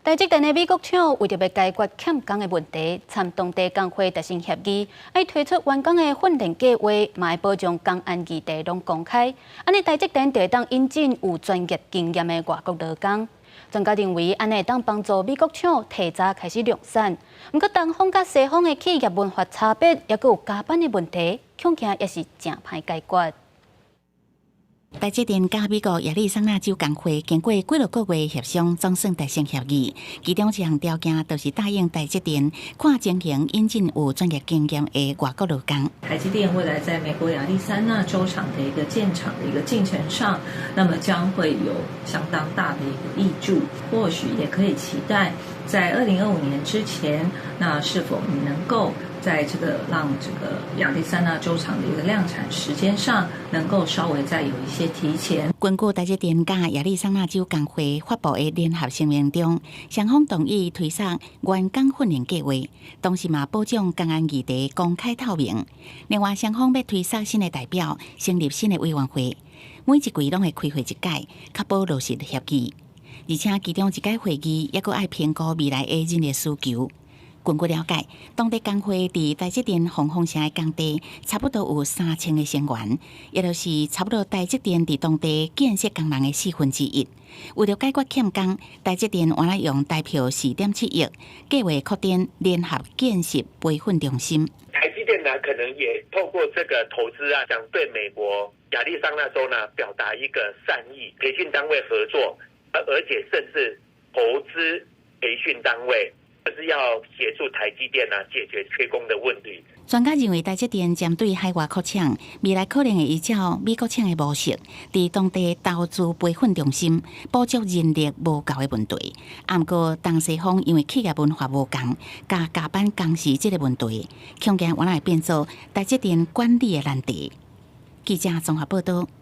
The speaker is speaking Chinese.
台积电的美国厂为着要解决欠工的问题，参当地工会达成协议，要推出员工的训练计划，嘛要保障工安议题拢公开。安尼台积电就会当引进有专业经验的外国劳工。专家认为，安尼会当帮助美国厂提早开始量产。不过，东方甲西方的企业文化差别，也有加班的问题，恐惊也是真歹解决。台积电甲美国亚利桑那州工会经过几落个月协商，总算达成协议。其中一项条件就是答应台积电看情形引进有专业经验的外国劳工。台积电未来在美国亚利桑那州厂的一个建厂的一个进程上，那么将会有相当大的一个益助。或许也可以期待，在2025年之前，那是否你能够在这个让这个亚利桑那州厂的一个量产时间上，能够稍微再有一些提前。根据台积电甲亚利桑那州工会发布的联合声明中，双方同意推出员工训练计划，同时嘛保障工安议题公开透明。另外，双方要推出新的代表，成立新的委员会，每一季拢会开会一届，确保落实协议。而且其中一届会议也要评估未来的人力需求。根据了解，当地工会伫台积电凤凰城的工地差不多有3000个成员，也就是差不多台积电伫当地建设工人的1/4。为了解决欠工，台积电原来用台票4.7亿，计划扩展联合建设培训中心。台积电呢，可能也透过这个投资啊，想对美国亚利桑那州呢表达一个善意，培训单位合作，而且甚至投资培训单位。就是要协助台积电解决缺工的问题。专家认为，台积电针对海外扩厂，未来可能会依照美国厂的模式，在当地投资培训中心，补足人力无够的问题。不过，东西方因为企业文化无同，加班工时这个问题，恐惊原来会变作台积电管理的难题。记者综合报道。